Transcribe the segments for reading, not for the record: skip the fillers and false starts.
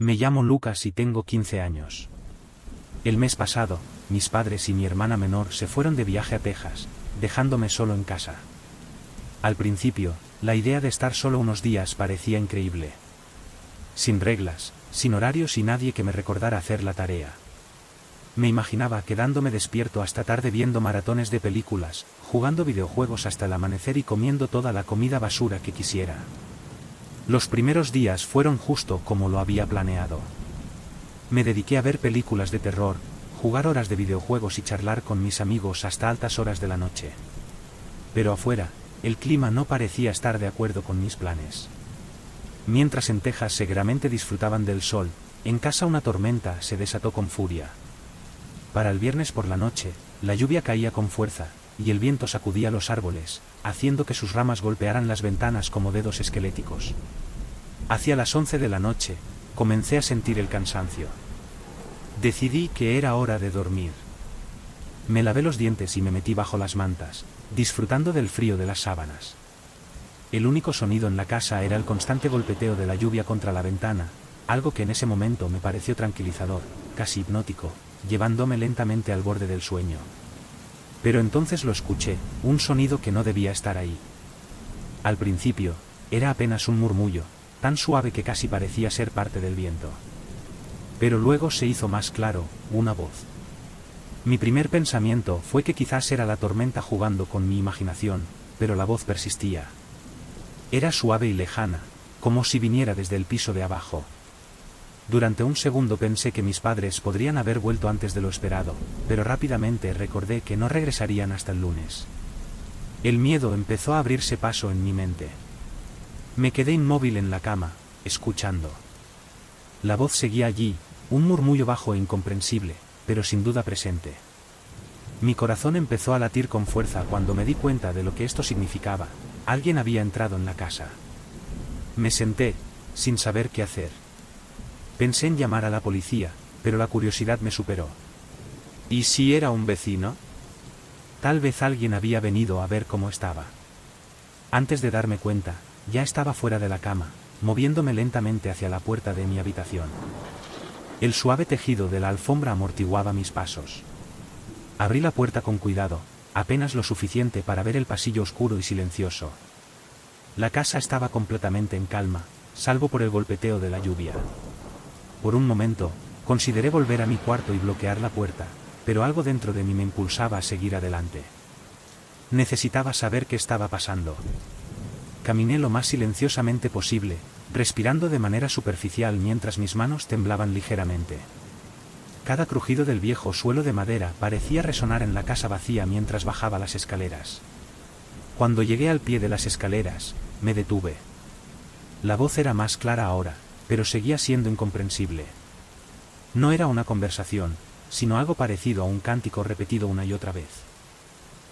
Me llamo Lucas y tengo 15 años. El mes pasado, mis padres y mi hermana menor se fueron de viaje a Texas, dejándome solo en casa. Al principio, la idea de estar solo unos días parecía increíble. Sin reglas, sin horarios y nadie que me recordara hacer la tarea. Me imaginaba quedándome despierto hasta tarde viendo maratones de películas, jugando videojuegos hasta el amanecer y comiendo toda la comida basura que quisiera. Los primeros días fueron justo como lo había planeado. Me dediqué a ver películas de terror, jugar horas de videojuegos y charlar con mis amigos hasta altas horas de la noche. Pero afuera, el clima no parecía estar de acuerdo con mis planes. Mientras en Texas seguramente disfrutaban del sol, en casa una tormenta se desató con furia. Para el viernes por la noche, la lluvia caía con fuerza, y el viento sacudía los árboles, haciendo que sus ramas golpearan las ventanas como dedos esqueléticos. Hacia las 11 de la noche, comencé a sentir el cansancio. Decidí que era hora de dormir. Me lavé los dientes y me metí bajo las mantas, disfrutando del frío de las sábanas. El único sonido en la casa era el constante golpeteo de la lluvia contra la ventana, algo que en ese momento me pareció tranquilizador, casi hipnótico, llevándome lentamente al borde del sueño. Pero entonces lo escuché, un sonido que no debía estar ahí. Al principio, era apenas un murmullo, tan suave que casi parecía ser parte del viento. Pero luego se hizo más claro, una voz. Mi primer pensamiento fue que quizás era la tormenta jugando con mi imaginación, pero la voz persistía. Era suave y lejana, como si viniera desde el piso de abajo. Durante un segundo pensé que mis padres podrían haber vuelto antes de lo esperado, pero rápidamente recordé que no regresarían hasta el lunes. El miedo empezó a abrirse paso en mi mente. Me quedé inmóvil en la cama, escuchando. La voz seguía allí, un murmullo bajo e incomprensible, pero sin duda presente. Mi corazón empezó a latir con fuerza cuando me di cuenta de lo que esto significaba. Alguien había entrado en la casa. Me senté, sin saber qué hacer. Pensé en llamar a la policía, pero la curiosidad me superó. ¿Y si era un vecino? Tal vez alguien había venido a ver cómo estaba. Antes de darme cuenta, ya estaba fuera de la cama, moviéndome lentamente hacia la puerta de mi habitación. El suave tejido de la alfombra amortiguaba mis pasos. Abrí la puerta con cuidado, apenas lo suficiente para ver el pasillo oscuro y silencioso. La casa estaba completamente en calma, salvo por el golpeteo de la lluvia. Por un momento, consideré volver a mi cuarto y bloquear la puerta, pero algo dentro de mí me impulsaba a seguir adelante. Necesitaba saber qué estaba pasando. Caminé lo más silenciosamente posible, respirando de manera superficial mientras mis manos temblaban ligeramente. Cada crujido del viejo suelo de madera parecía resonar en la casa vacía mientras bajaba las escaleras. Cuando llegué al pie de las escaleras, me detuve. La voz era más clara ahora, pero seguía siendo incomprensible. No era una conversación, sino algo parecido a un cántico repetido una y otra vez.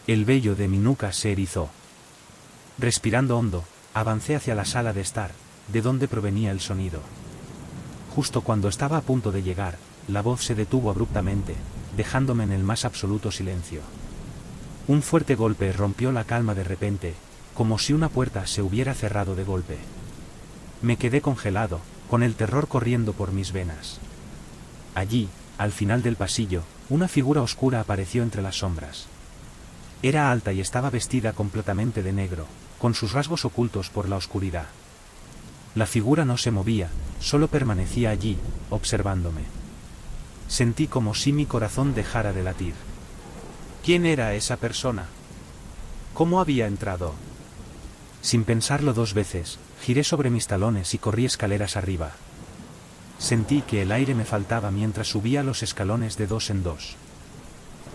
El vello de mi nuca se erizó. Respirando hondo, avancé hacia la sala de estar, de donde provenía el sonido. Justo cuando estaba a punto de llegar, la voz se detuvo abruptamente, dejándome en el más absoluto silencio. Un fuerte golpe rompió la calma de repente, como si una puerta se hubiera cerrado de golpe. Me quedé congelado, con el terror corriendo por mis venas. Allí, al final del pasillo, una figura oscura apareció entre las sombras. Era alta y estaba vestida completamente de negro, con sus rasgos ocultos por la oscuridad. La figura no se movía, solo permanecía allí, observándome. Sentí como si mi corazón dejara de latir. ¿Quién era esa persona? ¿Cómo había entrado? Sin pensarlo dos veces, giré sobre mis talones y corrí escaleras arriba. Sentí que el aire me faltaba mientras subía los escalones de dos en dos.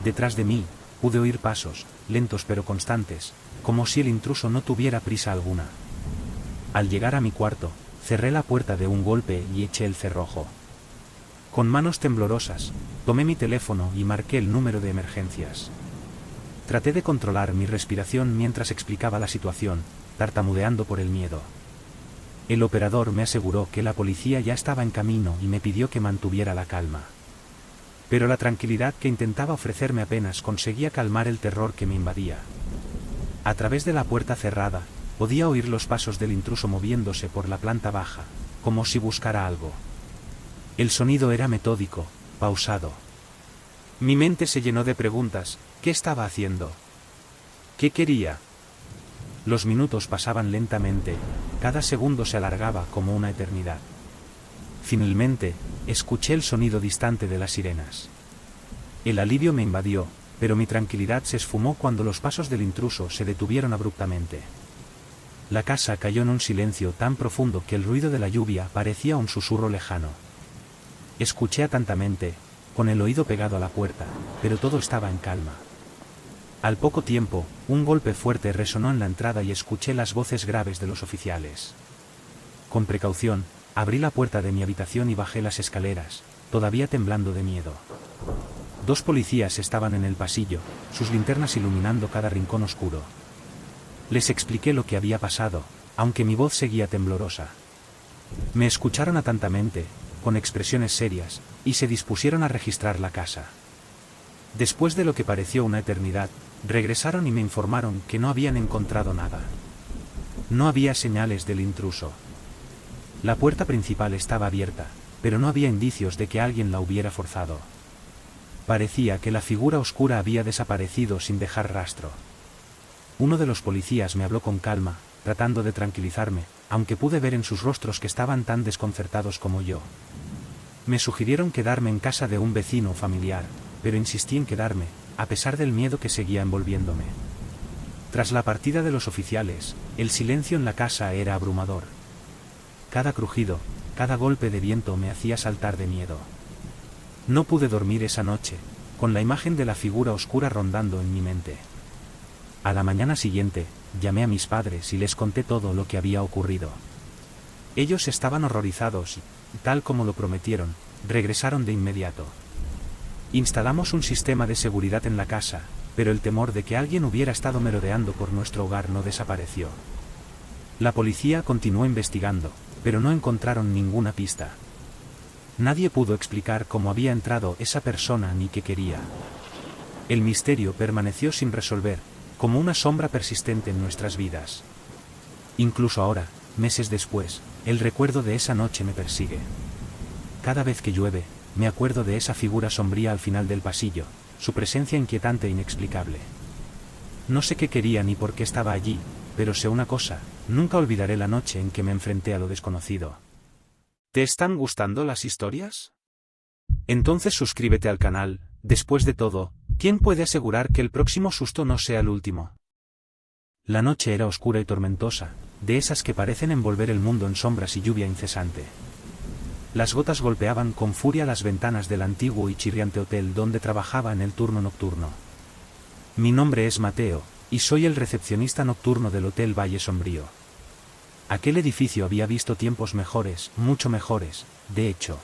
Detrás de mí, pude oír pasos, lentos pero constantes, como si el intruso no tuviera prisa alguna. Al llegar a mi cuarto, cerré la puerta de un golpe y eché el cerrojo. Con manos temblorosas, tomé mi teléfono y marqué el número de emergencias. Traté de controlar mi respiración mientras explicaba la situación, tartamudeando por el miedo. El operador me aseguró que la policía ya estaba en camino y me pidió que mantuviera la calma. Pero la tranquilidad que intentaba ofrecerme apenas conseguía calmar el terror que me invadía. A través de la puerta cerrada, podía oír los pasos del intruso moviéndose por la planta baja, como si buscara algo. El sonido era metódico, pausado. Mi mente se llenó de preguntas. ¿Qué estaba haciendo? ¿Qué quería? Los minutos pasaban lentamente, cada segundo se alargaba como una eternidad. Finalmente, escuché el sonido distante de las sirenas. El alivio me invadió, pero mi tranquilidad se esfumó cuando los pasos del intruso se detuvieron abruptamente. La casa cayó en un silencio tan profundo que el ruido de la lluvia parecía un susurro lejano. Escuché atentamente, con el oído pegado a la puerta, pero todo estaba en calma. Al poco tiempo, un golpe fuerte resonó en la entrada y escuché las voces graves de los oficiales. Con precaución, abrí la puerta de mi habitación y bajé las escaleras, todavía temblando de miedo. 2 policías estaban en el pasillo, sus linternas iluminando cada rincón oscuro. Les expliqué lo que había pasado, aunque mi voz seguía temblorosa. Me escucharon atentamente, con expresiones serias, y se dispusieron a registrar la casa. Después de lo que pareció una eternidad, regresaron y me informaron que no habían encontrado nada. No había señales del intruso. La puerta principal estaba abierta, pero no había indicios de que alguien la hubiera forzado. Parecía que la figura oscura había desaparecido sin dejar rastro. Uno de los policías me habló con calma, tratando de tranquilizarme, aunque pude ver en sus rostros que estaban tan desconcertados como yo. Me sugirieron quedarme en casa de un vecino o familiar, pero insistí en quedarme, a pesar del miedo que seguía envolviéndome. Tras la partida de los oficiales, el silencio en la casa era abrumador. Cada crujido, cada golpe de viento me hacía saltar de miedo. No pude dormir esa noche, con la imagen de la figura oscura rondando en mi mente. A la mañana siguiente, llamé a mis padres y les conté todo lo que había ocurrido. Ellos estaban horrorizados y, tal como lo prometieron, regresaron de inmediato. Instalamos un sistema de seguridad en la casa, pero el temor de que alguien hubiera estado merodeando por nuestro hogar no desapareció. La policía continuó investigando, pero no encontraron ninguna pista. Nadie pudo explicar cómo había entrado esa persona ni qué quería. El misterio permaneció sin resolver, como una sombra persistente en nuestras vidas. Incluso ahora, meses después, el recuerdo de esa noche me persigue. Cada vez que llueve, me acuerdo de esa figura sombría al final del pasillo, su presencia inquietante e inexplicable. No sé qué quería ni por qué estaba allí, pero sé una cosa, nunca olvidaré la noche en que me enfrenté a lo desconocido. ¿Te están gustando las historias? Entonces suscríbete al canal. Después de todo, ¿quién puede asegurar que el próximo susto no sea el último? La noche era oscura y tormentosa, de esas que parecen envolver el mundo en sombras y lluvia incesante. Las gotas golpeaban con furia las ventanas del antiguo y chirriante hotel donde trabajaba en el turno nocturno. Mi nombre es Mateo, y soy el recepcionista nocturno del Hotel Valle Sombrío. Aquel edificio había visto tiempos mejores, mucho mejores, de hecho.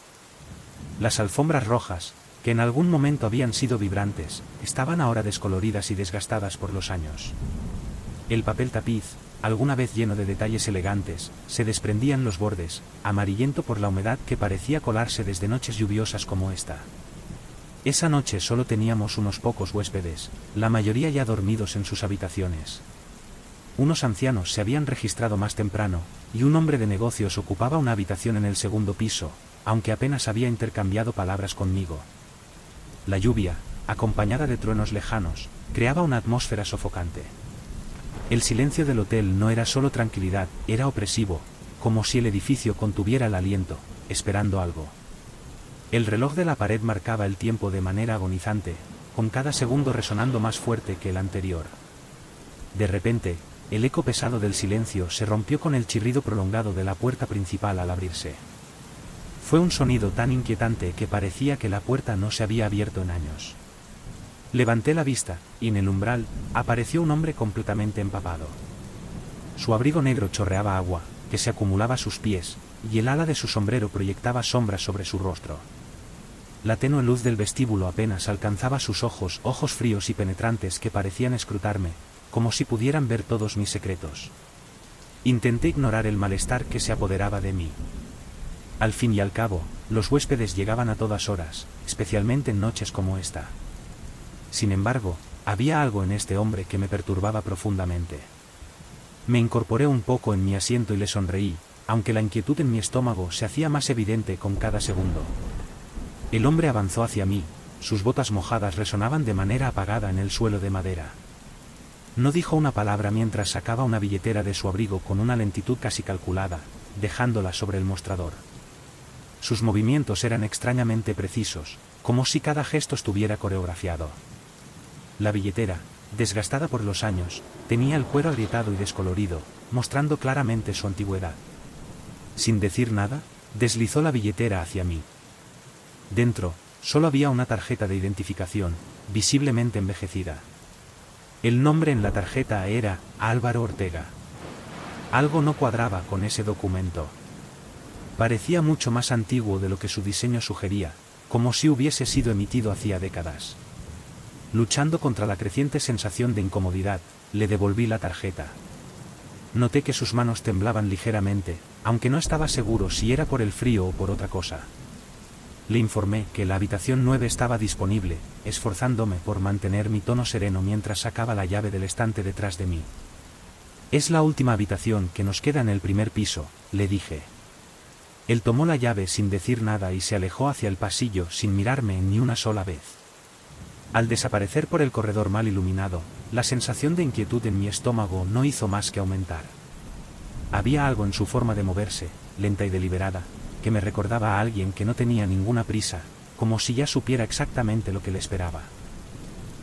Las alfombras rojas, que en algún momento habían sido vibrantes, estaban ahora descoloridas y desgastadas por los años. El papel tapiz, alguna vez lleno de detalles elegantes, se desprendía en los bordes, amarillento por la humedad que parecía colarse desde noches lluviosas como esta. Esa noche solo teníamos unos pocos huéspedes, la mayoría ya dormidos en sus habitaciones. Unos ancianos se habían registrado más temprano, y un hombre de negocios ocupaba una habitación en el segundo piso, aunque apenas había intercambiado palabras conmigo. La lluvia, acompañada de truenos lejanos, creaba una atmósfera sofocante. El silencio del hotel no era solo tranquilidad, era opresivo, como si el edificio contuviera el aliento, esperando algo. El reloj de la pared marcaba el tiempo de manera agonizante, con cada segundo resonando más fuerte que el anterior. De repente, el eco pesado del silencio se rompió con el chirrido prolongado de la puerta principal al abrirse. Fue un sonido tan inquietante que parecía que la puerta no se había abierto en años. Levanté la vista, y en el umbral, apareció un hombre completamente empapado. Su abrigo negro chorreaba agua, que se acumulaba a sus pies, y el ala de su sombrero proyectaba sombras sobre su rostro. La tenue luz del vestíbulo apenas alcanzaba sus ojos, ojos fríos y penetrantes que parecían escrutarme, como si pudieran ver todos mis secretos. Intenté ignorar el malestar que se apoderaba de mí. Al fin y al cabo, los huéspedes llegaban a todas horas, especialmente en noches como esta. Sin embargo, había algo en este hombre que me perturbaba profundamente. Me incorporé un poco en mi asiento y le sonreí, aunque la inquietud en mi estómago se hacía más evidente con cada segundo. El hombre avanzó hacia mí, sus botas mojadas resonaban de manera apagada en el suelo de madera. No dijo una palabra mientras sacaba una billetera de su abrigo con una lentitud casi calculada, dejándola sobre el mostrador. Sus movimientos eran extrañamente precisos, como si cada gesto estuviera coreografiado. La billetera, desgastada por los años, tenía el cuero agrietado y descolorido, mostrando claramente su antigüedad. Sin decir nada, deslizó la billetera hacia mí. Dentro, solo había una tarjeta de identificación, visiblemente envejecida. El nombre en la tarjeta era Álvaro Ortega. Algo no cuadraba con ese documento. Parecía mucho más antiguo de lo que su diseño sugería, como si hubiese sido emitido hacía décadas. Luchando contra la creciente sensación de incomodidad, le devolví la tarjeta. Noté que sus manos temblaban ligeramente, aunque no estaba seguro si era por el frío o por otra cosa. Le informé que la habitación 9 estaba disponible, esforzándome por mantener mi tono sereno mientras sacaba la llave del estante detrás de mí. Es la última habitación que nos queda en el primer piso, le dije. Él tomó la llave sin decir nada y se alejó hacia el pasillo sin mirarme ni una sola vez. Al desaparecer por el corredor mal iluminado, la sensación de inquietud en mi estómago no hizo más que aumentar. Había algo en su forma de moverse, lenta y deliberada, que me recordaba a alguien que no tenía ninguna prisa, como si ya supiera exactamente lo que le esperaba.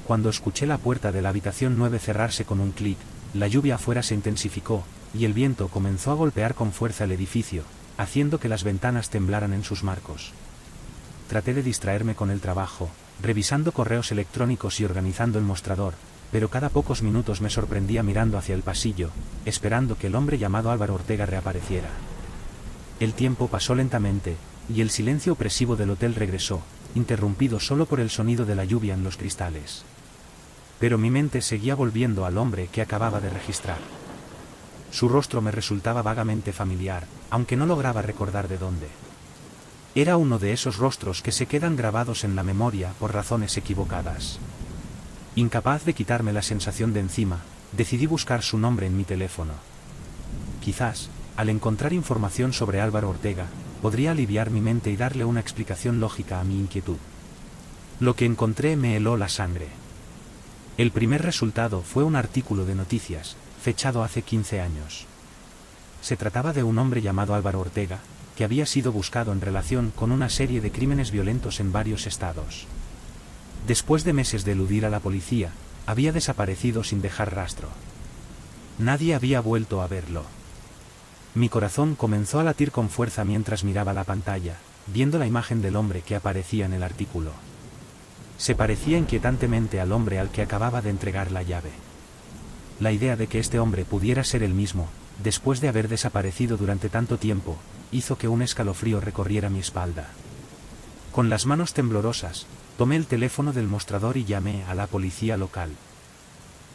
Cuando escuché la puerta de la habitación 9 cerrarse con un clic, la lluvia afuera se intensificó, y el viento comenzó a golpear con fuerza el edificio, haciendo que las ventanas temblaran en sus marcos. Traté de distraerme con el trabajo, revisando correos electrónicos y organizando el mostrador, pero cada pocos minutos me sorprendía mirando hacia el pasillo, esperando que el hombre llamado Álvaro Ortega reapareciera. El tiempo pasó lentamente, y el silencio opresivo del hotel regresó, interrumpido solo por el sonido de la lluvia en los cristales. Pero mi mente seguía volviendo al hombre que acababa de registrar. Su rostro me resultaba vagamente familiar, aunque no lograba recordar de dónde. Era uno de esos rostros que se quedan grabados en la memoria por razones equivocadas. Incapaz de quitarme la sensación de encima, decidí buscar su nombre en mi teléfono. Quizás, al encontrar información sobre Álvaro Ortega, podría aliviar mi mente y darle una explicación lógica a mi inquietud. Lo que encontré me heló la sangre. El primer resultado fue un artículo de noticias, fechado hace 15 años. Se trataba de un hombre llamado Álvaro Ortega, que había sido buscado en relación con una serie de crímenes violentos en varios estados. Después de meses de eludir a la policía, había desaparecido sin dejar rastro. Nadie había vuelto a verlo. Mi corazón comenzó a latir con fuerza mientras miraba la pantalla, viendo la imagen del hombre que aparecía en el artículo. Se parecía inquietantemente al hombre al que acababa de entregar la llave. La idea de que este hombre pudiera ser el mismo, después de haber desaparecido durante tanto tiempo, hizo que un escalofrío recorriera mi espalda. Con las manos temblorosas, tomé el teléfono del mostrador y llamé a la policía local.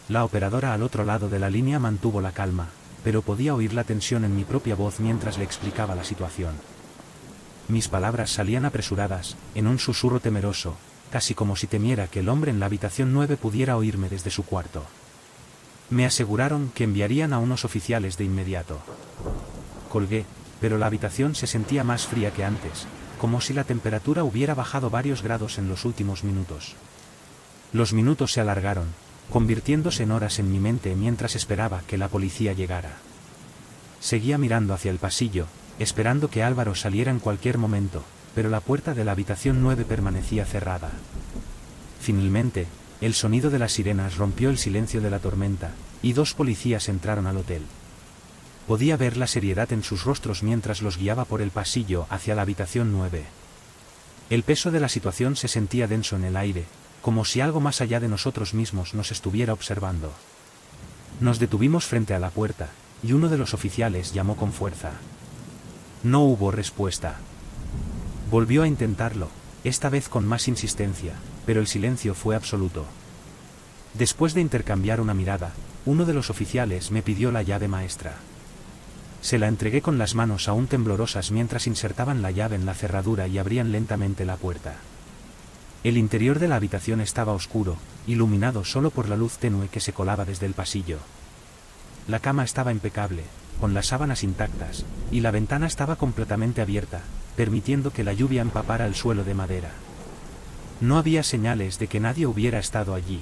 La operadora al otro lado de la línea mantuvo la calma, pero podía oír la tensión en mi propia voz mientras le explicaba la situación. Mis palabras salían apresuradas, en un susurro temeroso, casi como si temiera que el hombre en la habitación 9 pudiera oírme desde su cuarto. Me aseguraron que enviarían a unos oficiales de inmediato. Colgué, pero la habitación se sentía más fría que antes, como si la temperatura hubiera bajado varios grados en los últimos minutos. Los minutos se alargaron, convirtiéndose en horas en mi mente mientras esperaba que la policía llegara. Seguía mirando hacia el pasillo, esperando que Álvaro saliera en cualquier momento, pero la puerta de la habitación 9 permanecía cerrada. Finalmente, el sonido de las sirenas rompió el silencio de la tormenta, y 2 policías entraron al hotel. Podía ver la seriedad en sus rostros mientras los guiaba por el pasillo hacia la habitación 9. El peso de la situación se sentía denso en el aire, como si algo más allá de nosotros mismos nos estuviera observando. Nos detuvimos frente a la puerta, y uno de los oficiales llamó con fuerza. No hubo respuesta. Volvió a intentarlo, esta vez con más insistencia, pero el silencio fue absoluto. Después de intercambiar una mirada, uno de los oficiales me pidió la llave maestra. Se la entregué con las manos aún temblorosas mientras insertaban la llave en la cerradura y abrían lentamente la puerta. El interior de la habitación estaba oscuro, iluminado solo por la luz tenue que se colaba desde el pasillo. La cama estaba impecable, con las sábanas intactas, y la ventana estaba completamente abierta, permitiendo que la lluvia empapara el suelo de madera. No había señales de que nadie hubiera estado allí.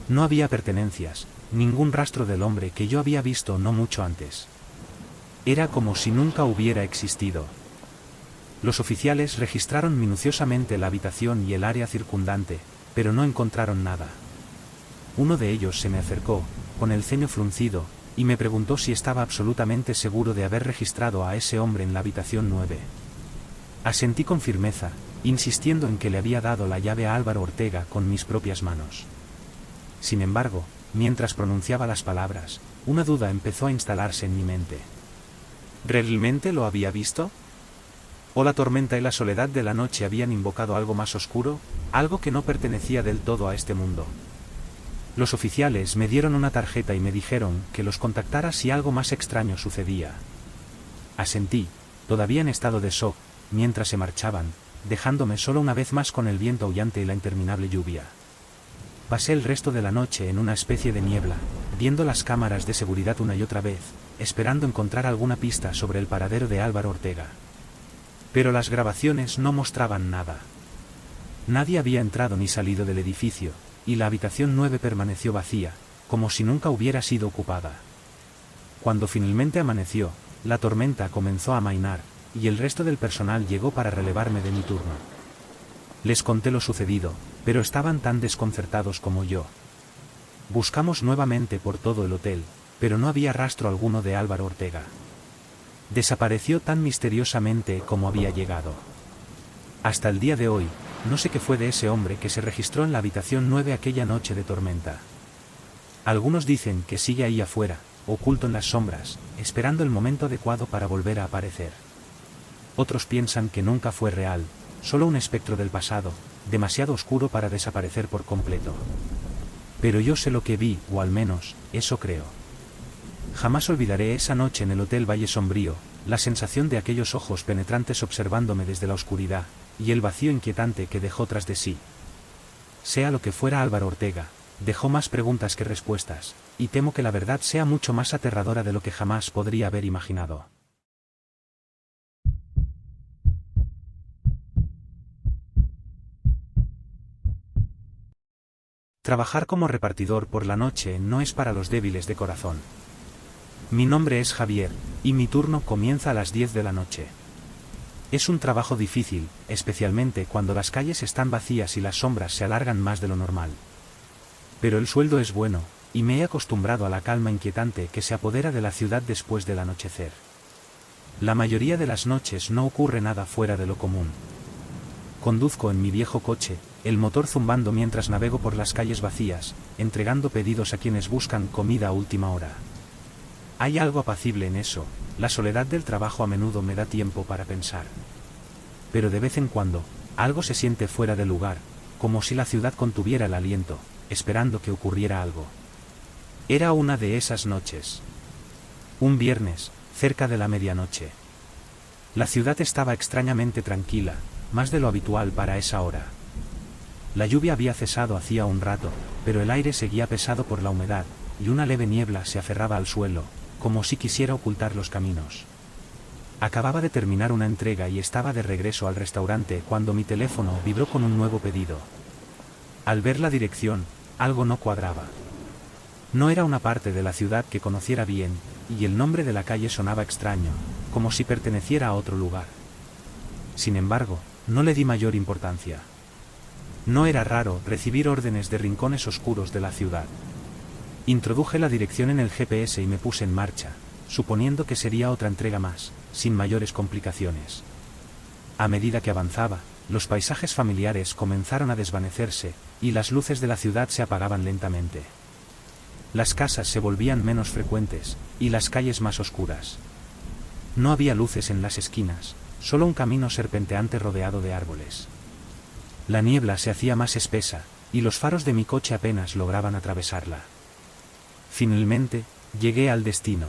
No había pertenencias, ningún rastro del hombre que yo había visto no mucho antes. Era como si nunca hubiera existido. Los oficiales registraron minuciosamente la habitación y el área circundante, pero no encontraron nada. Uno de ellos se me acercó, con el ceño fruncido, y me preguntó si estaba absolutamente seguro de haber registrado a ese hombre en la habitación 9. Asentí con firmeza, insistiendo en que le había dado la llave a Álvaro Ortega con mis propias manos. Sin embargo, mientras pronunciaba las palabras, una duda empezó a instalarse en mi mente. ¿Realmente lo había visto? ¿O la tormenta y la soledad de la noche habían invocado algo más oscuro, algo que no pertenecía del todo a este mundo? Los oficiales me dieron una tarjeta y me dijeron que los contactara si algo más extraño sucedía. Asentí, todavía en estado de shock, mientras se marchaban, dejándome solo una vez más con el viento aullante y la interminable lluvia. Pasé el resto de la noche en una especie de niebla, viendo las cámaras de seguridad una y otra vez, esperando encontrar alguna pista sobre el paradero de Álvaro Ortega. Pero las grabaciones no mostraban nada. Nadie había entrado ni salido del edificio, y la habitación 9 permaneció vacía, como si nunca hubiera sido ocupada. Cuando finalmente amaneció, la tormenta comenzó a amainar, y el resto del personal llegó para relevarme de mi turno. Les conté lo sucedido, pero estaban tan desconcertados como yo. Buscamos nuevamente por todo el hotel, pero no había rastro alguno de Álvaro Ortega. Desapareció tan misteriosamente como había llegado. Hasta el día de hoy, no sé qué fue de ese hombre que se registró en la habitación 9 aquella noche de tormenta. Algunos dicen que sigue ahí afuera, oculto en las sombras, esperando el momento adecuado para volver a aparecer. Otros piensan que nunca fue real, solo un espectro del pasado, demasiado oscuro para desaparecer por completo. Pero yo sé lo que vi, o al menos, eso creo. Jamás olvidaré esa noche en el Hotel Valle Sombrío, la sensación de aquellos ojos penetrantes observándome desde la oscuridad, y el vacío inquietante que dejó tras de sí. Sea lo que fuera Álvaro Ortega, dejó más preguntas que respuestas, y temo que la verdad sea mucho más aterradora de lo que jamás podría haber imaginado. Trabajar como repartidor por la noche no es para los débiles de corazón. Mi nombre es Javier, y mi turno comienza a las 10 de la noche. Es un trabajo difícil, especialmente cuando las calles están vacías y las sombras se alargan más de lo normal. Pero el sueldo es bueno, y me he acostumbrado a la calma inquietante que se apodera de la ciudad después del anochecer. La mayoría de las noches no ocurre nada fuera de lo común. Conduzco en mi viejo coche, el motor zumbando mientras navego por las calles vacías, entregando pedidos a quienes buscan comida a última hora. Hay algo apacible en eso, la soledad del trabajo a menudo me da tiempo para pensar. Pero de vez en cuando, algo se siente fuera de lugar, como si la ciudad contuviera el aliento, esperando que ocurriera algo. Era una de esas noches. Un viernes, cerca de la medianoche. La ciudad estaba extrañamente tranquila, más de lo habitual para esa hora. La lluvia había cesado hacía un rato, pero el aire seguía pesado por la humedad, y una leve niebla se aferraba al suelo, como si quisiera ocultar los caminos. Acababa de terminar una entrega y estaba de regreso al restaurante cuando mi teléfono vibró con un nuevo pedido. Al ver la dirección, algo no cuadraba. No era una parte de la ciudad que conociera bien, y el nombre de la calle sonaba extraño, como si perteneciera a otro lugar. Sin embargo, no le di mayor importancia. No era raro recibir órdenes de rincones oscuros de la ciudad. Introduje la dirección en el GPS y me puse en marcha, suponiendo que sería otra entrega más, sin mayores complicaciones. A medida que avanzaba, los paisajes familiares comenzaron a desvanecerse, y las luces de la ciudad se apagaban lentamente. Las casas se volvían menos frecuentes, y las calles más oscuras. No había luces en las esquinas, solo un camino serpenteante rodeado de árboles. La niebla se hacía más espesa, y los faros de mi coche apenas lograban atravesarla. Finalmente, llegué al destino.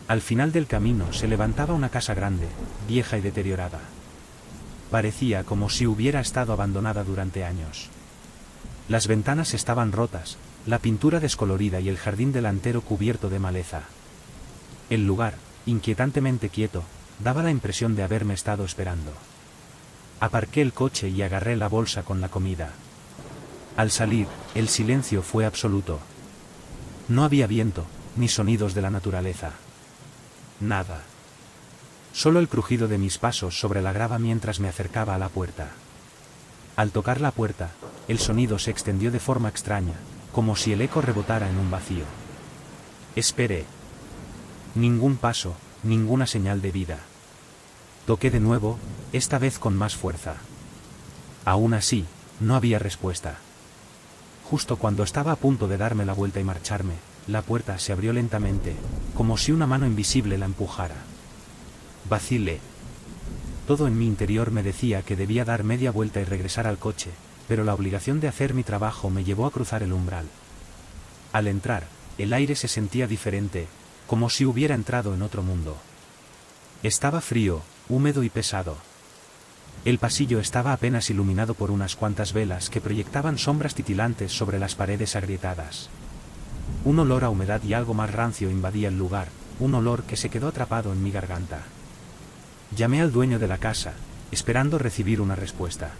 Al final del camino se levantaba una casa grande, vieja y deteriorada. Parecía como si hubiera estado abandonada durante años. Las ventanas estaban rotas, la pintura descolorida y el jardín delantero cubierto de maleza. El lugar, inquietantemente quieto, daba la impresión de haberme estado esperando. Aparqué el coche y agarré la bolsa con la comida. Al salir, el silencio fue absoluto. No había viento, ni sonidos de la naturaleza. Nada. Solo el crujido de mis pasos sobre la grava mientras me acercaba a la puerta. Al tocar la puerta, el sonido se extendió de forma extraña, como si el eco rebotara en un vacío. Esperé. Ningún paso, ninguna señal de vida. Toqué de nuevo, esta vez con más fuerza. Aún así, no había respuesta. Justo cuando estaba a punto de darme la vuelta y marcharme, la puerta se abrió lentamente, como si una mano invisible la empujara. Vacilé. Todo en mi interior me decía que debía dar media vuelta y regresar al coche, pero la obligación de hacer mi trabajo me llevó a cruzar el umbral. Al entrar, el aire se sentía diferente, como si hubiera entrado en otro mundo. Estaba frío, húmedo y pesado. El pasillo estaba apenas iluminado por unas cuantas velas que proyectaban sombras titilantes sobre las paredes agrietadas. Un olor a humedad y algo más rancio invadía el lugar, un olor que se quedó atrapado en mi garganta. Llamé al dueño de la casa, esperando recibir una respuesta.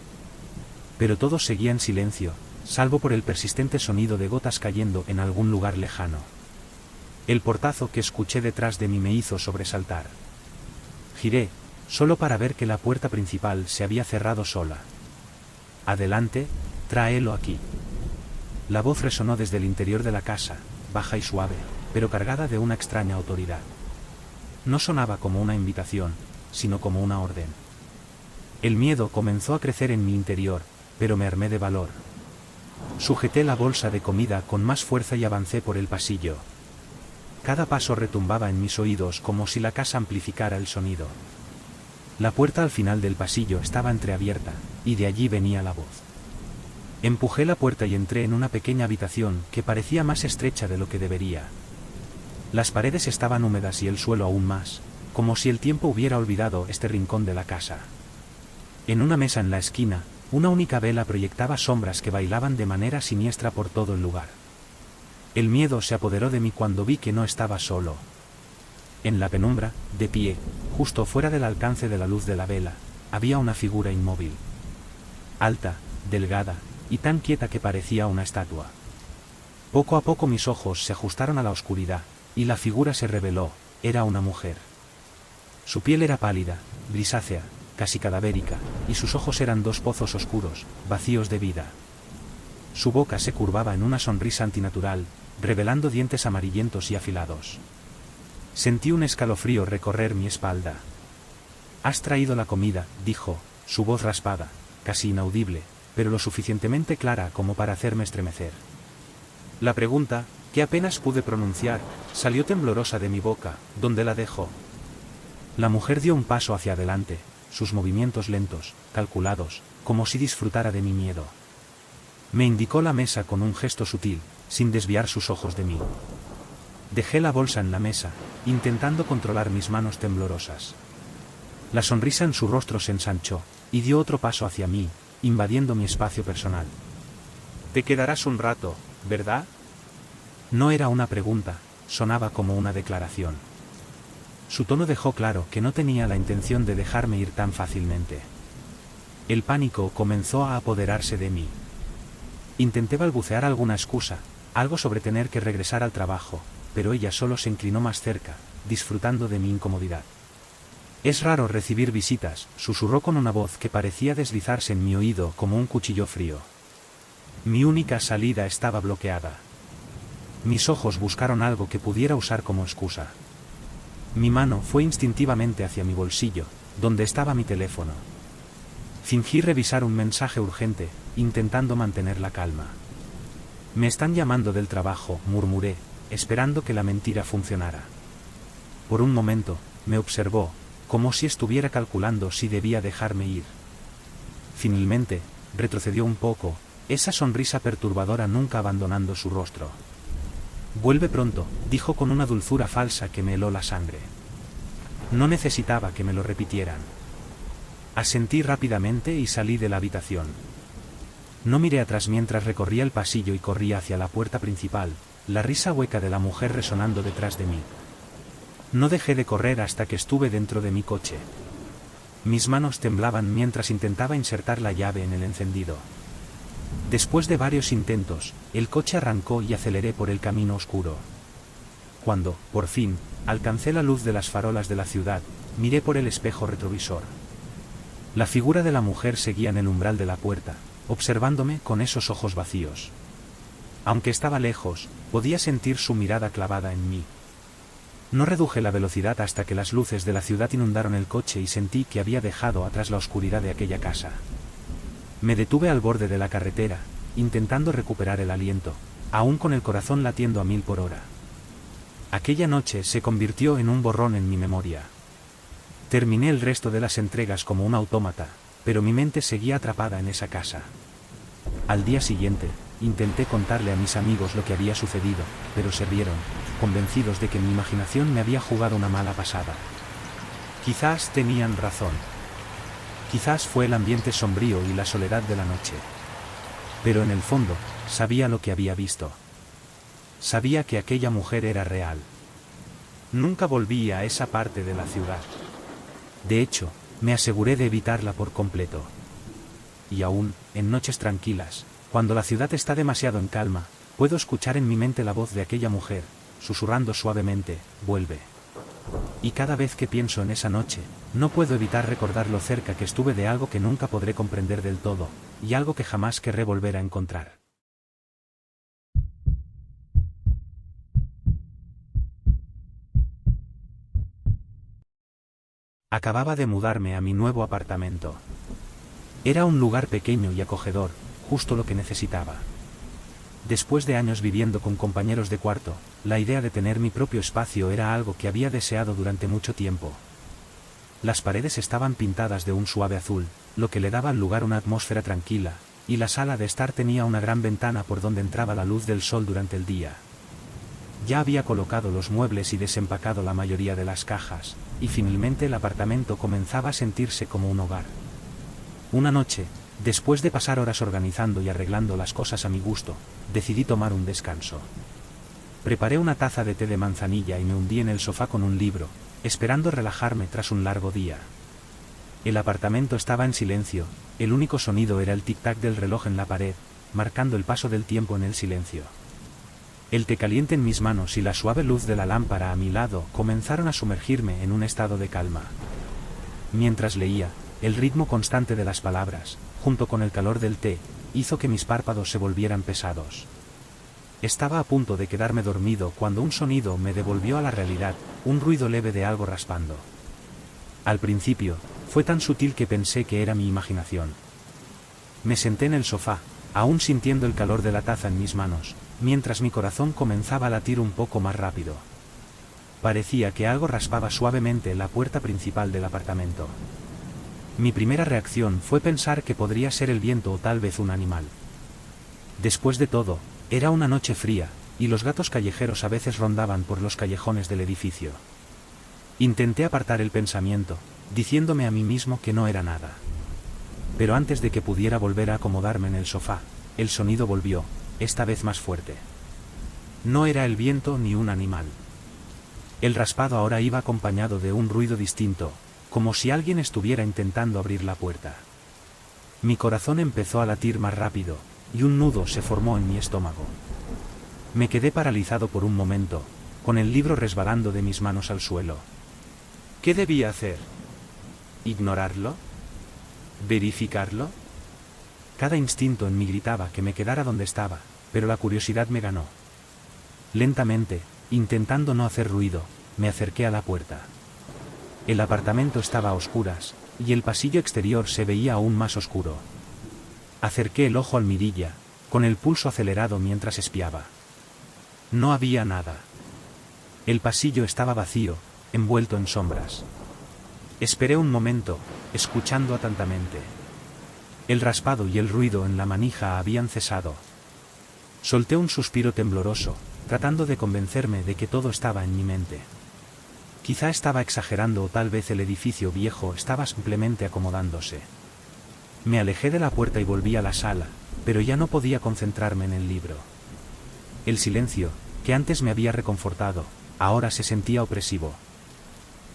Pero todo seguía en silencio, salvo por el persistente sonido de gotas cayendo en algún lugar lejano. El portazo que escuché detrás de mí me hizo sobresaltar. Giré, solo para ver que la puerta principal se había cerrado sola. Adelante, tráelo aquí. La voz resonó desde el interior de la casa, baja y suave, pero cargada de una extraña autoridad. No sonaba como una invitación, sino como una orden. El miedo comenzó a crecer en mi interior, pero me armé de valor. Sujeté la bolsa de comida con más fuerza y avancé por el pasillo. Cada paso retumbaba en mis oídos como si la casa amplificara el sonido. La puerta al final del pasillo estaba entreabierta, y de allí venía la voz. Empujé la puerta y entré en una pequeña habitación que parecía más estrecha de lo que debería. Las paredes estaban húmedas y el suelo aún más, como si el tiempo hubiera olvidado este rincón de la casa. En una mesa en la esquina, una única vela proyectaba sombras que bailaban de manera siniestra por todo el lugar. El miedo se apoderó de mí cuando vi que no estaba solo. En la penumbra, de pie, justo fuera del alcance de la luz de la vela, había una figura inmóvil. Alta, delgada, y tan quieta que parecía una estatua. Poco a poco mis ojos se ajustaron a la oscuridad, y la figura se reveló, era una mujer. Su piel era pálida, grisácea, casi cadavérica, y sus ojos eran dos pozos oscuros, vacíos de vida. Su boca se curvaba en una sonrisa antinatural, revelando dientes amarillentos y afilados. Sentí un escalofrío recorrer mi espalda. «Has traído la comida», dijo, su voz raspada, casi inaudible, pero lo suficientemente clara como para hacerme estremecer. La pregunta, que apenas pude pronunciar, salió temblorosa de mi boca. «¿Dónde la dejo?». La mujer dio un paso hacia adelante, sus movimientos lentos, calculados, como si disfrutara de mi miedo. Me indicó la mesa con un gesto sutil, sin desviar sus ojos de mí. Dejé la bolsa en la mesa, intentando controlar mis manos temblorosas. La sonrisa en su rostro se ensanchó, y dio otro paso hacia mí, invadiendo mi espacio personal. «Te quedarás un rato, ¿verdad?». No era una pregunta, sonaba como una declaración. Su tono dejó claro que no tenía la intención de dejarme ir tan fácilmente. El pánico comenzó a apoderarse de mí. Intenté balbucear alguna excusa, algo sobre tener que regresar al trabajo, pero ella solo se inclinó más cerca, disfrutando de mi incomodidad. «Es raro recibir visitas», susurró con una voz que parecía deslizarse en mi oído como un cuchillo frío. Mi única salida estaba bloqueada. Mis ojos buscaron algo que pudiera usar como excusa. Mi mano fue instintivamente hacia mi bolsillo, donde estaba mi teléfono. Fingí revisar un mensaje urgente, intentando mantener la calma. «Me están llamando del trabajo», murmuré, esperando que la mentira funcionara. Por un momento, me observó, como si estuviera calculando si debía dejarme ir. Finalmente, retrocedió un poco, esa sonrisa perturbadora nunca abandonando su rostro. «Vuelve pronto», dijo con una dulzura falsa que me heló la sangre. No necesitaba que me lo repitieran. Asentí rápidamente y salí de la habitación. No miré atrás mientras recorría el pasillo y corría hacia la puerta principal, la risa hueca de la mujer resonando detrás de mí. No dejé de correr hasta que estuve dentro de mi coche. Mis manos temblaban mientras intentaba insertar la llave en el encendido. Después de varios intentos, el coche arrancó y aceleré por el camino oscuro. Cuando, por fin, alcancé la luz de las farolas de la ciudad, miré por el espejo retrovisor. La figura de la mujer seguía en el umbral de la puerta, observándome con esos ojos vacíos. Aunque estaba lejos, podía sentir su mirada clavada en mí. No reduje la velocidad hasta que las luces de la ciudad inundaron el coche y sentí que había dejado atrás la oscuridad de aquella casa. Me detuve al borde de la carretera, intentando recuperar el aliento, aún con el corazón latiendo a 1000 por hora. Aquella noche se convirtió en un borrón en mi memoria. Terminé el resto de las entregas como un autómata, pero mi mente seguía atrapada en esa casa. Al día siguiente, intenté contarle a mis amigos lo que había sucedido, pero se rieron, convencidos de que mi imaginación me había jugado una mala pasada. Quizás tenían razón. Quizás fue el ambiente sombrío y la soledad de la noche. Pero en el fondo, sabía lo que había visto. Sabía que aquella mujer era real. Nunca volví a esa parte de la ciudad. De hecho, me aseguré de evitarla por completo. Y aún, en noches tranquilas, cuando la ciudad está demasiado en calma, puedo escuchar en mi mente la voz de aquella mujer, susurrando suavemente, vuelve. Y cada vez que pienso en esa noche, no puedo evitar recordar lo cerca que estuve de algo que nunca podré comprender del todo, y algo que jamás querré volver a encontrar. Acababa de mudarme a mi nuevo apartamento. Era un lugar pequeño y acogedor, justo lo que necesitaba. Después de años viviendo con compañeros de cuarto, la idea de tener mi propio espacio era algo que había deseado durante mucho tiempo. Las paredes estaban pintadas de un suave azul, lo que le daba al lugar una atmósfera tranquila, y la sala de estar tenía una gran ventana por donde entraba la luz del sol durante el día. Ya había colocado los muebles y desempacado la mayoría de las cajas, y finalmente el apartamento comenzaba a sentirse como un hogar. Una noche, después de pasar horas organizando y arreglando las cosas a mi gusto, decidí tomar un descanso. Preparé una taza de té de manzanilla y me hundí en el sofá con un libro, esperando relajarme tras un largo día. El apartamento estaba en silencio, el único sonido era el tic-tac del reloj en la pared, marcando el paso del tiempo en el silencio. El té caliente en mis manos y la suave luz de la lámpara a mi lado comenzaron a sumergirme en un estado de calma. Mientras leía, el ritmo constante de las palabras, junto con el calor del té, hizo que mis párpados se volvieran pesados. Estaba a punto de quedarme dormido cuando un sonido me devolvió a la realidad, un ruido leve de algo raspando. Al principio, fue tan sutil que pensé que era mi imaginación. Me senté en el sofá, aún sintiendo el calor de la taza en mis manos, mientras mi corazón comenzaba a latir un poco más rápido. Parecía que algo raspaba suavemente la puerta principal del apartamento. Mi primera reacción fue pensar que podría ser el viento o tal vez un animal. Después de todo, era una noche fría, y los gatos callejeros a veces rondaban por los callejones del edificio. Intenté apartar el pensamiento, diciéndome a mí mismo que no era nada. Pero antes de que pudiera volver a acomodarme en el sofá, el sonido volvió, esta vez más fuerte. No era el viento ni un animal. El raspado ahora iba acompañado de un ruido distinto, como si alguien estuviera intentando abrir la puerta. Mi corazón empezó a latir más rápido, y un nudo se formó en mi estómago. Me quedé paralizado por un momento, con el libro resbalando de mis manos al suelo. ¿Qué debía hacer? ¿Ignorarlo? ¿Verificarlo? Cada instinto en mí gritaba que me quedara donde estaba, pero la curiosidad me ganó. Lentamente, intentando no hacer ruido, me acerqué a la puerta. El apartamento estaba a oscuras, y el pasillo exterior se veía aún más oscuro. Acerqué el ojo al mirilla, con el pulso acelerado mientras espiaba. No había nada. El pasillo estaba vacío, envuelto en sombras. Esperé un momento, escuchando atentamente. El raspado y el ruido en la manija habían cesado. Solté un suspiro tembloroso, tratando de convencerme de que todo estaba en mi mente. Quizá estaba exagerando o tal vez el edificio viejo estaba simplemente acomodándose. Me alejé de la puerta y volví a la sala, pero ya no podía concentrarme en el libro. El silencio, que antes me había reconfortado, ahora se sentía opresivo.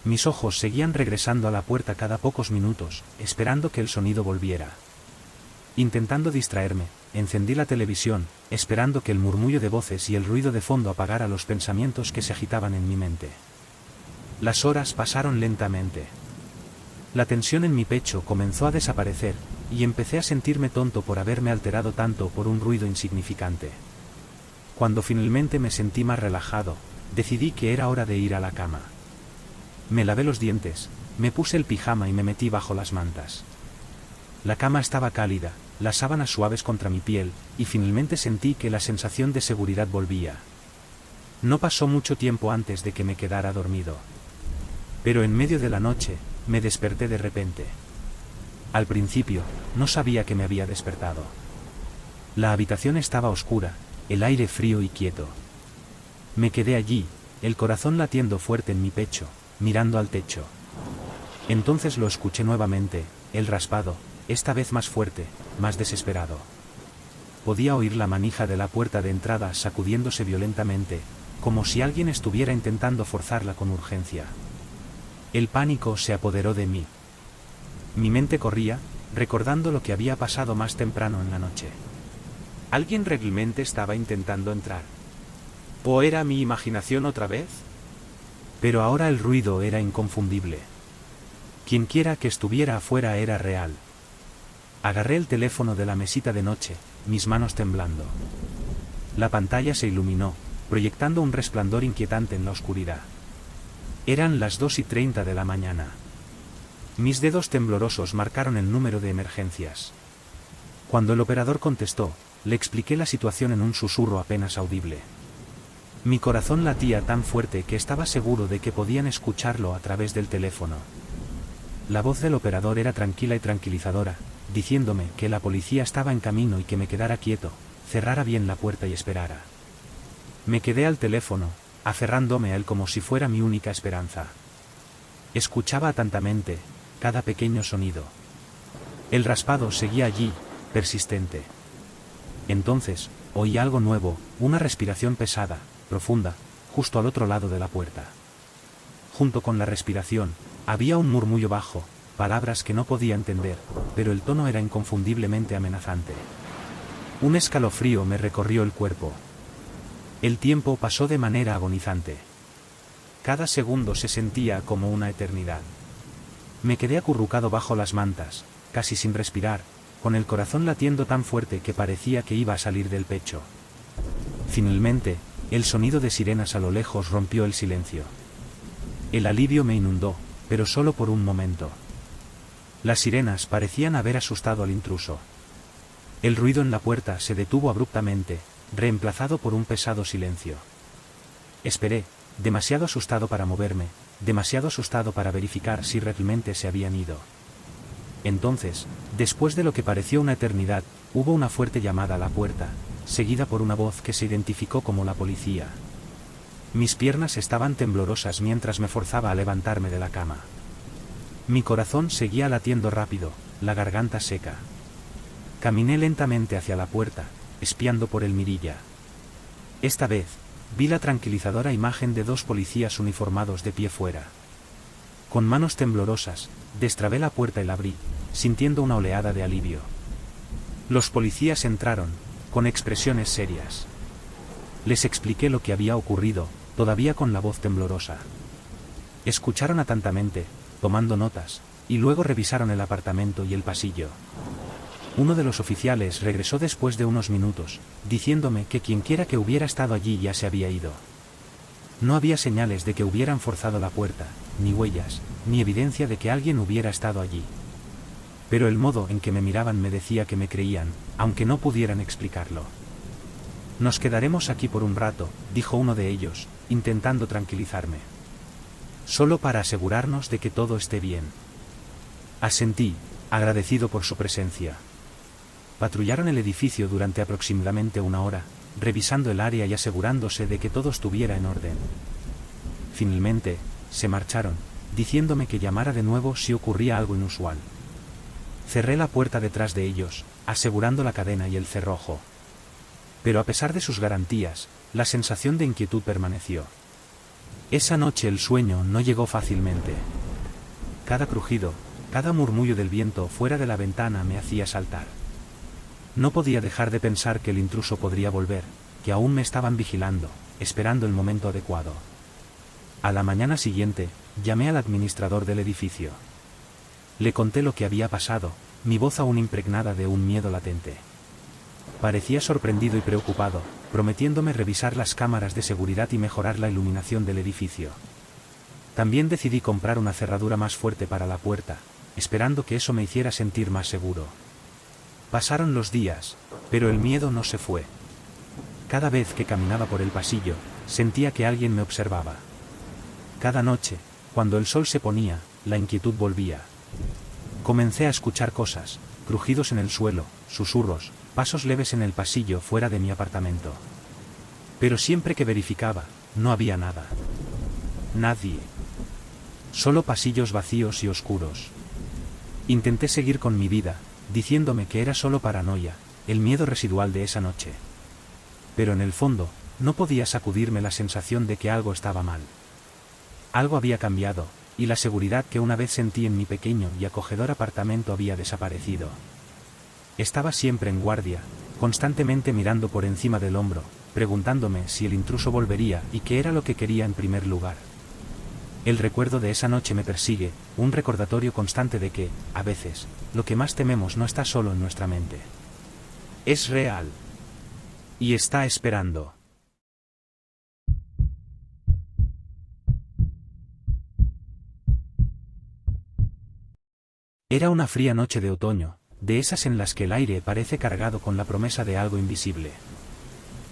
Mis ojos seguían regresando a la puerta cada pocos minutos, esperando que el sonido volviera. Intentando distraerme, encendí la televisión, esperando que el murmullo de voces y el ruido de fondo apagara los pensamientos que se agitaban en mi mente. Las horas pasaron lentamente. La tensión en mi pecho comenzó a desaparecer, y empecé a sentirme tonto por haberme alterado tanto por un ruido insignificante. Cuando finalmente me sentí más relajado, decidí que era hora de ir a la cama. Me lavé los dientes, me puse el pijama y me metí bajo las mantas. La cama estaba cálida, las sábanas suaves contra mi piel, y finalmente sentí que la sensación de seguridad volvía. No pasó mucho tiempo antes de que me quedara dormido. Pero en medio de la noche, me desperté de repente. Al principio, no sabía que me había despertado. La habitación estaba oscura, el aire frío y quieto. Me quedé allí, el corazón latiendo fuerte en mi pecho, mirando al techo. Entonces lo escuché nuevamente, el raspado, esta vez más fuerte, más desesperado. Podía oír la manija de la puerta de entrada sacudiéndose violentamente, como si alguien estuviera intentando forzarla con urgencia. El pánico se apoderó de mí. Mi mente corría, recordando lo que había pasado más temprano en la noche. ¿Alguien realmente estaba intentando entrar? ¿O era mi imaginación otra vez? Pero ahora el ruido era inconfundible. Quienquiera que estuviera afuera era real. Agarré el teléfono de la mesita de noche, mis manos temblando. La pantalla se iluminó, proyectando un resplandor inquietante en la oscuridad. Eran las 2:30 de la mañana. Mis dedos temblorosos marcaron el número de emergencias. Cuando el operador contestó, le expliqué la situación en un susurro apenas audible. Mi corazón latía tan fuerte que estaba seguro de que podían escucharlo a través del teléfono. La voz del operador era tranquila y tranquilizadora, diciéndome que la policía estaba en camino y que me quedara quieto, cerrara bien la puerta y esperara. Me quedé al teléfono, aferrándome a él como si fuera mi única esperanza. Escuchaba atentamente cada pequeño sonido. El raspado seguía allí, persistente. Entonces, oí algo nuevo, una respiración pesada, profunda, justo al otro lado de la puerta. Junto con la respiración, había un murmullo bajo, palabras que no podía entender, pero el tono era inconfundiblemente amenazante. Un escalofrío me recorrió el cuerpo. El tiempo pasó de manera agonizante. Cada segundo se sentía como una eternidad. Me quedé acurrucado bajo las mantas, casi sin respirar, con el corazón latiendo tan fuerte que parecía que iba a salir del pecho. Finalmente, el sonido de sirenas a lo lejos rompió el silencio. El alivio me inundó, pero solo por un momento. Las sirenas parecían haber asustado al intruso. El ruido en la puerta se detuvo abruptamente, reemplazado por un pesado silencio. Esperé, demasiado asustado para moverme, demasiado asustado para verificar si realmente se habían ido. Entonces, después de lo que pareció una eternidad, hubo una fuerte llamada a la puerta, seguida por una voz que se identificó como la policía. Mis piernas estaban temblorosas mientras me forzaba a levantarme de la cama. Mi corazón seguía latiendo rápido, la garganta seca. Caminé lentamente hacia la puerta, espiando por el mirilla. Esta vez, vi la tranquilizadora imagen de dos policías uniformados de pie fuera. Con manos temblorosas, destrabé la puerta y la abrí, sintiendo una oleada de alivio. Los policías entraron, con expresiones serias. Les expliqué lo que había ocurrido, todavía con la voz temblorosa. Escucharon atentamente, tomando notas, y luego revisaron el apartamento y el pasillo. Uno de los oficiales regresó después de unos minutos, diciéndome que quienquiera que hubiera estado allí ya se había ido. No había señales de que hubieran forzado la puerta, ni huellas, ni evidencia de que alguien hubiera estado allí. Pero el modo en que me miraban me decía que me creían, aunque no pudieran explicarlo. Nos quedaremos aquí por un rato, dijo uno de ellos, intentando tranquilizarme. Solo para asegurarnos de que todo esté bien. Asentí, agradecido por su presencia. Patrullaron el edificio durante aproximadamente una hora, revisando el área y asegurándose de que todo estuviera en orden. Finalmente, se marcharon, diciéndome que llamara de nuevo si ocurría algo inusual. Cerré la puerta detrás de ellos, asegurando la cadena y el cerrojo. Pero a pesar de sus garantías, la sensación de inquietud permaneció. Esa noche el sueño no llegó fácilmente. Cada crujido, cada murmullo del viento fuera de la ventana me hacía saltar. No podía dejar de pensar que el intruso podría volver, que aún me estaban vigilando, esperando el momento adecuado. A la mañana siguiente, llamé al administrador del edificio. Le conté lo que había pasado, mi voz aún impregnada de un miedo latente. Parecía sorprendido y preocupado, prometiéndome revisar las cámaras de seguridad y mejorar la iluminación del edificio. También decidí comprar una cerradura más fuerte para la puerta, esperando que eso me hiciera sentir más seguro. Pasaron los días, pero el miedo no se fue. Cada vez que caminaba por el pasillo, sentía que alguien me observaba. Cada noche, cuando el sol se ponía, la inquietud volvía. Comencé a escuchar cosas, crujidos en el suelo, susurros, pasos leves en el pasillo fuera de mi apartamento. Pero siempre que verificaba, no había nada. Nadie. Solo pasillos vacíos y oscuros. Intenté seguir con mi vida, diciéndome que era solo paranoia, el miedo residual de esa noche. Pero en el fondo, no podía sacudirme la sensación de que algo estaba mal. Algo había cambiado, y la seguridad que una vez sentí en mi pequeño y acogedor apartamento había desaparecido. Estaba siempre en guardia, constantemente mirando por encima del hombro, preguntándome si el intruso volvería y qué era lo que quería en primer lugar. El recuerdo de esa noche me persigue, un recordatorio constante de que, a veces, lo que más tememos no está solo en nuestra mente. Es real. Y está esperando. Era una fría noche de otoño, de esas en las que el aire parece cargado con la promesa de algo invisible.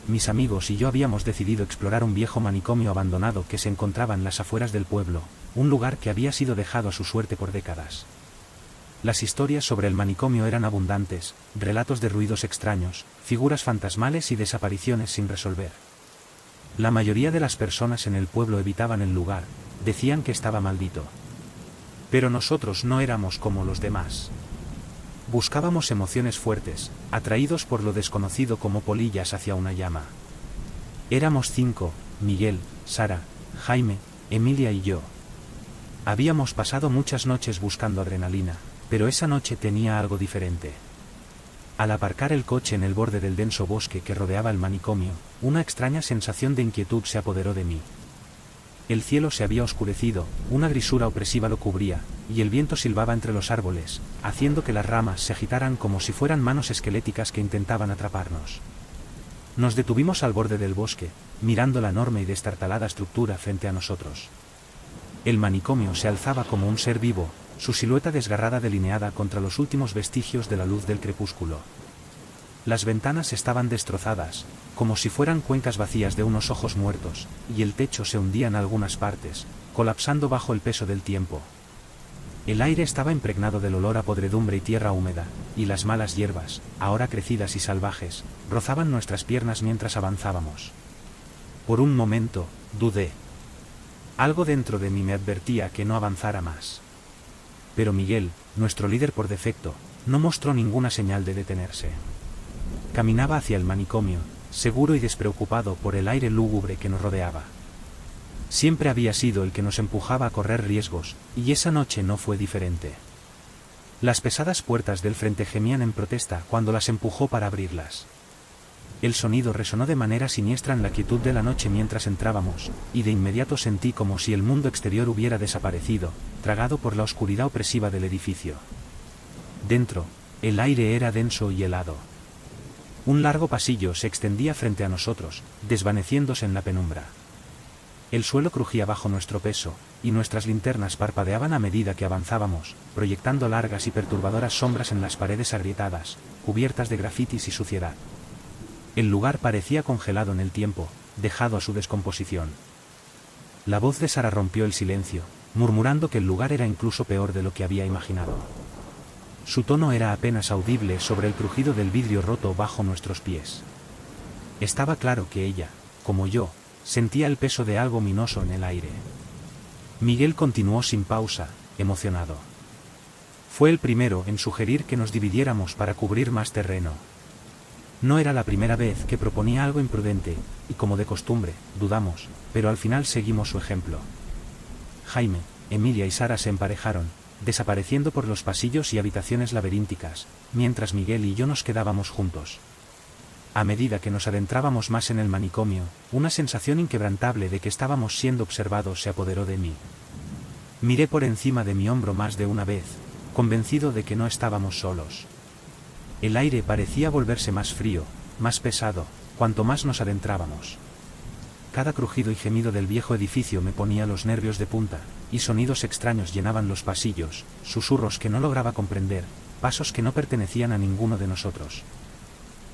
Mis amigos y yo habíamos decidido explorar un viejo manicomio abandonado que se encontraba en las afueras del pueblo, un lugar que había sido dejado a su suerte por décadas. Las historias sobre el manicomio eran abundantes, relatos de ruidos extraños, figuras fantasmales y desapariciones sin resolver. La mayoría de las personas en el pueblo evitaban el lugar, decían que estaba maldito. Pero nosotros no éramos como los demás. Buscábamos emociones fuertes, atraídos por lo desconocido como polillas hacia una llama. Éramos 5, Miguel, Sara, Jaime, Emilia y yo. Habíamos pasado muchas noches buscando adrenalina, pero esa noche tenía algo diferente. Al aparcar el coche en el borde del denso bosque que rodeaba el manicomio, una extraña sensación de inquietud se apoderó de mí. El cielo se había oscurecido, una grisura opresiva lo cubría, y el viento silbaba entre los árboles, haciendo que las ramas se agitaran como si fueran manos esqueléticas que intentaban atraparnos. Nos detuvimos al borde del bosque, mirando la enorme y destartalada estructura frente a nosotros. El manicomio se alzaba como un ser vivo, su silueta desgarrada delineada contra los últimos vestigios de la luz del crepúsculo. Las ventanas estaban destrozadas, como si fueran cuencas vacías de unos ojos muertos, y el techo se hundía en algunas partes, colapsando bajo el peso del tiempo. El aire estaba impregnado del olor a podredumbre y tierra húmeda, y las malas hierbas, ahora crecidas y salvajes, rozaban nuestras piernas mientras avanzábamos. Por un momento, dudé. Algo dentro de mí me advertía que no avanzara más. Pero Miguel, nuestro líder por defecto, no mostró ninguna señal de detenerse. Caminaba hacia el manicomio, seguro y despreocupado por el aire lúgubre que nos rodeaba. Siempre había sido el que nos empujaba a correr riesgos, y esa noche no fue diferente. Las pesadas puertas del frente gemían en protesta cuando las empujó para abrirlas. El sonido resonó de manera siniestra en la quietud de la noche mientras entrábamos, y de inmediato sentí como si el mundo exterior hubiera desaparecido, tragado por la oscuridad opresiva del edificio. Dentro, el aire era denso y helado. Un largo pasillo se extendía frente a nosotros, desvaneciéndose en la penumbra. El suelo crujía bajo nuestro peso, y nuestras linternas parpadeaban a medida que avanzábamos, proyectando largas y perturbadoras sombras en las paredes agrietadas, cubiertas de grafitis y suciedad. El lugar parecía congelado en el tiempo, dejado a su descomposición. La voz de Sara rompió el silencio, murmurando que el lugar era incluso peor de lo que había imaginado. Su tono era apenas audible sobre el crujido del vidrio roto bajo nuestros pies. Estaba claro que ella, como yo, sentía el peso de algo ominoso en el aire. Miguel continuó sin pausa, emocionado. Fue el primero en sugerir que nos dividiéramos para cubrir más terreno. No era la primera vez que proponía algo imprudente, y como de costumbre, dudamos, pero al final seguimos su ejemplo. Jaime, Emilia y Sara se emparejaron, desapareciendo por los pasillos y habitaciones laberínticas, mientras Miguel y yo nos quedábamos juntos. A medida que nos adentrábamos más en el manicomio, una sensación inquebrantable de que estábamos siendo observados se apoderó de mí. Miré por encima de mi hombro más de una vez, convencido de que no estábamos solos. El aire parecía volverse más frío, más pesado, cuanto más nos adentrábamos. Cada crujido y gemido del viejo edificio me ponía los nervios de punta, y sonidos extraños llenaban los pasillos, susurros que no lograba comprender, pasos que no pertenecían a ninguno de nosotros.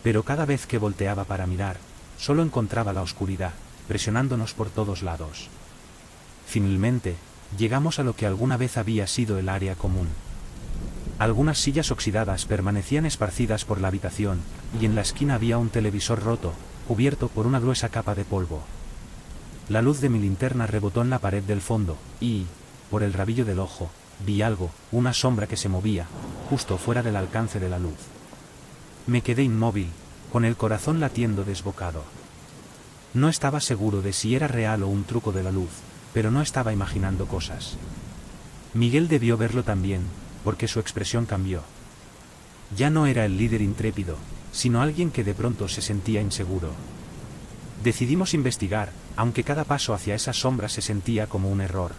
Pero cada vez que volteaba para mirar, solo encontraba la oscuridad, presionándonos por todos lados. Finalmente, llegamos a lo que alguna vez había sido el área común. Algunas sillas oxidadas permanecían esparcidas por la habitación, y en la esquina había un televisor roto, cubierto por una gruesa capa de polvo. La luz de mi linterna rebotó en la pared del fondo, y, por el rabillo del ojo, vi algo, una sombra que se movía, justo fuera del alcance de la luz. Me quedé inmóvil, con el corazón latiendo desbocado. No estaba seguro de si era real o un truco de la luz, pero no estaba imaginando cosas. Miguel debió verlo también, porque su expresión cambió. Ya no era el líder intrépido, sino alguien que de pronto se sentía inseguro. Decidimos investigar, aunque cada paso hacia esa sombra se sentía como un error.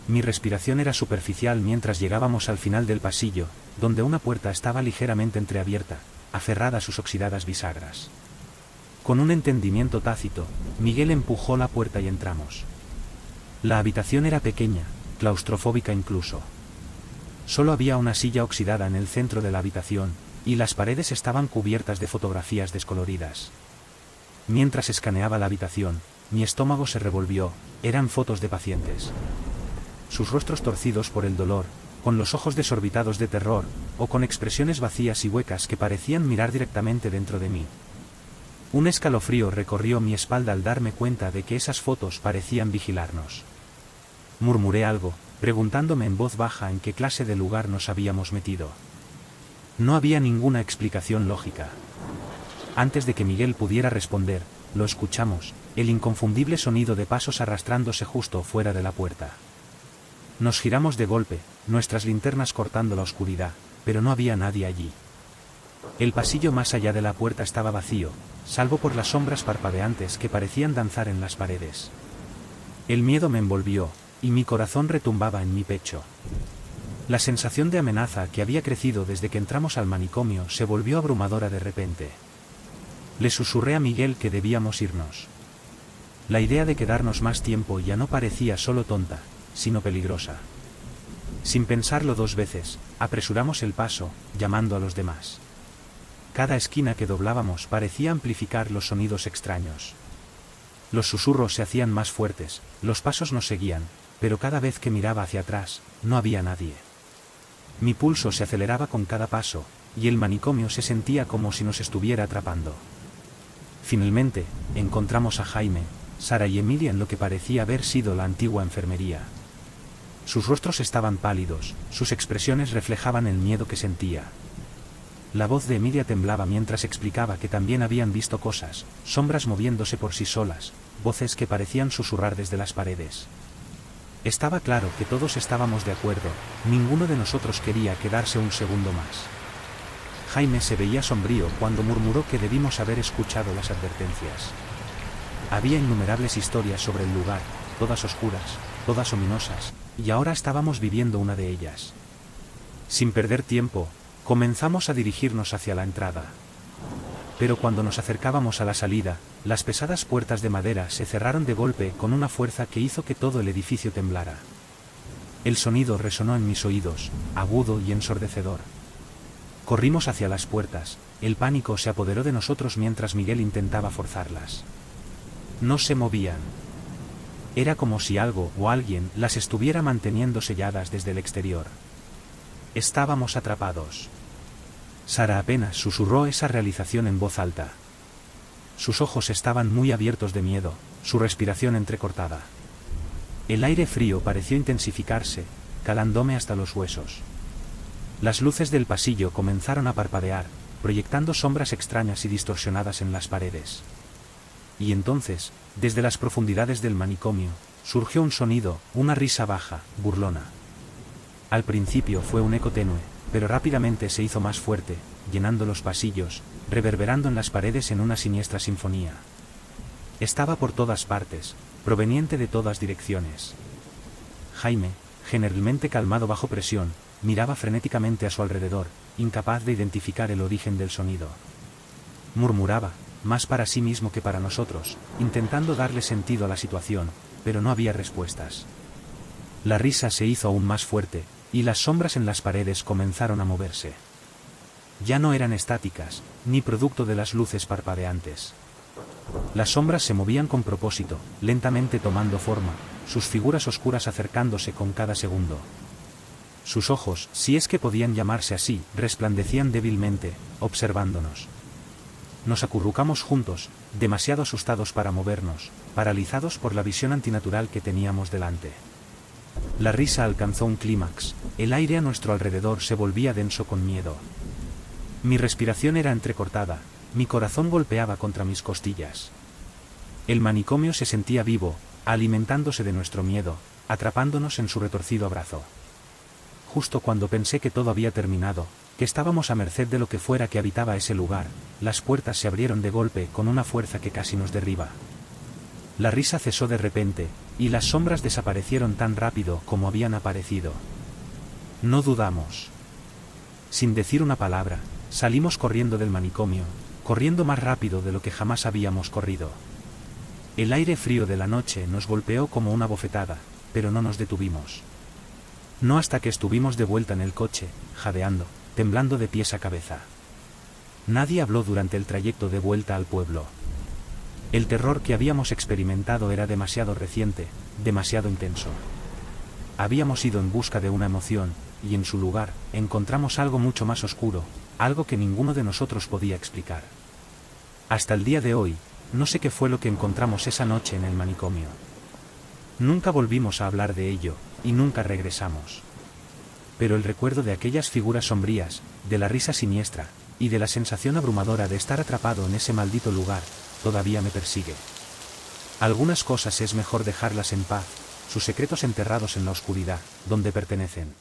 Mi respiración era superficial mientras llegábamos al final del pasillo, donde una puerta estaba ligeramente entreabierta, aferrada a sus oxidadas bisagras. Con un entendimiento tácito, Miguel empujó la puerta y entramos. La habitación era pequeña, claustrofóbica incluso. Solo había una silla oxidada en el centro de la habitación, y las paredes estaban cubiertas de fotografías descoloridas. Mientras escaneaba la habitación, mi estómago se revolvió, eran fotos de pacientes. Sus rostros torcidos por el dolor, con los ojos desorbitados de terror, o con expresiones vacías y huecas que parecían mirar directamente dentro de mí. Un escalofrío recorrió mi espalda al darme cuenta de que esas fotos parecían vigilarnos. Murmuré algo, preguntándome en voz baja en qué clase de lugar nos habíamos metido. No había ninguna explicación lógica. Antes de que Miguel pudiera responder, lo escuchamos, el inconfundible sonido de pasos arrastrándose justo fuera de la puerta. Nos giramos de golpe, nuestras linternas cortando la oscuridad, pero no había nadie allí. El pasillo más allá de la puerta estaba vacío, salvo por las sombras parpadeantes que parecían danzar en las paredes. El miedo me envolvió, y mi corazón retumbaba en mi pecho. La sensación de amenaza que había crecido desde que entramos al manicomio se volvió abrumadora de repente. Le susurré a Miguel que debíamos irnos. La idea de quedarnos más tiempo ya no parecía solo tonta, sino peligrosa. Sin pensarlo dos veces, apresuramos el paso, llamando a los demás. Cada esquina que doblábamos parecía amplificar los sonidos extraños. Los susurros se hacían más fuertes, los pasos nos seguían, pero cada vez que miraba hacia atrás, no había nadie. Mi pulso se aceleraba con cada paso, y el manicomio se sentía como si nos estuviera atrapando. Finalmente, encontramos a Jaime, Sara y Emilia en lo que parecía haber sido la antigua enfermería. Sus rostros estaban pálidos, sus expresiones reflejaban el miedo que sentía. La voz de Emilia temblaba mientras explicaba que también habían visto cosas, sombras moviéndose por sí solas, voces que parecían susurrar desde las paredes. Estaba claro que todos estábamos de acuerdo, ninguno de nosotros quería quedarse un segundo más. Jaime se veía sombrío cuando murmuró que debimos haber escuchado las advertencias. Había innumerables historias sobre el lugar, todas oscuras, todas ominosas, y ahora estábamos viviendo una de ellas. Sin perder tiempo, comenzamos a dirigirnos hacia la entrada. Pero cuando nos acercábamos a la salida, las pesadas puertas de madera se cerraron de golpe con una fuerza que hizo que todo el edificio temblara. El sonido resonó en mis oídos, agudo y ensordecedor. Corrimos hacia las puertas, el pánico se apoderó de nosotros mientras Miguel intentaba forzarlas. No se movían. Era como si algo o alguien las estuviera manteniendo selladas desde el exterior. Estábamos atrapados. Sara apenas susurró esa realización en voz alta. Sus ojos estaban muy abiertos de miedo, su respiración entrecortada. El aire frío pareció intensificarse, calándome hasta los huesos. Las luces del pasillo comenzaron a parpadear, proyectando sombras extrañas y distorsionadas en las paredes. Y entonces, desde las profundidades del manicomio, surgió un sonido, una risa baja, burlona. Al principio fue un eco tenue, pero rápidamente se hizo más fuerte, llenando los pasillos, reverberando en las paredes en una siniestra sinfonía. Estaba por todas partes, proveniente de todas direcciones. Jaime, generalmente calmado bajo presión, miraba frenéticamente a su alrededor, incapaz de identificar el origen del sonido. Murmuraba, más para sí mismo que para nosotros, intentando darle sentido a la situación, pero no había respuestas. La risa se hizo aún más fuerte, y las sombras en las paredes comenzaron a moverse. Ya no eran estáticas, ni producto de las luces parpadeantes. Las sombras se movían con propósito, lentamente tomando forma, sus figuras oscuras acercándose con cada segundo. Sus ojos, si es que podían llamarse así, resplandecían débilmente, observándonos. Nos acurrucamos juntos, demasiado asustados para movernos, paralizados por la visión antinatural que teníamos delante. La risa alcanzó un clímax, el aire a nuestro alrededor se volvía denso con miedo. Mi respiración era entrecortada, mi corazón golpeaba contra mis costillas. El manicomio se sentía vivo, alimentándose de nuestro miedo, atrapándonos en su retorcido abrazo. Justo cuando pensé que todo había terminado, que estábamos a merced de lo que fuera que habitaba ese lugar, las puertas se abrieron de golpe con una fuerza que casi nos derriba. La risa cesó de repente, y las sombras desaparecieron tan rápido como habían aparecido. No dudamos. Sin decir una palabra, salimos corriendo del manicomio, corriendo más rápido de lo que jamás habíamos corrido. El aire frío de la noche nos golpeó como una bofetada, pero no nos detuvimos. No hasta que estuvimos de vuelta en el coche, jadeando, temblando de pies a cabeza. Nadie habló durante el trayecto de vuelta al pueblo. El terror que habíamos experimentado era demasiado reciente, demasiado intenso. Habíamos ido en busca de una emoción, y en su lugar, encontramos algo mucho más oscuro, algo que ninguno de nosotros podía explicar. Hasta el día de hoy, no sé qué fue lo que encontramos esa noche en el manicomio. Nunca volvimos a hablar de ello, y nunca regresamos. Pero el recuerdo de aquellas figuras sombrías, de la risa siniestra, y de la sensación abrumadora de estar atrapado en ese maldito lugar, todavía me persigue. Algunas cosas es mejor dejarlas en paz, sus secretos enterrados en la oscuridad, donde pertenecen.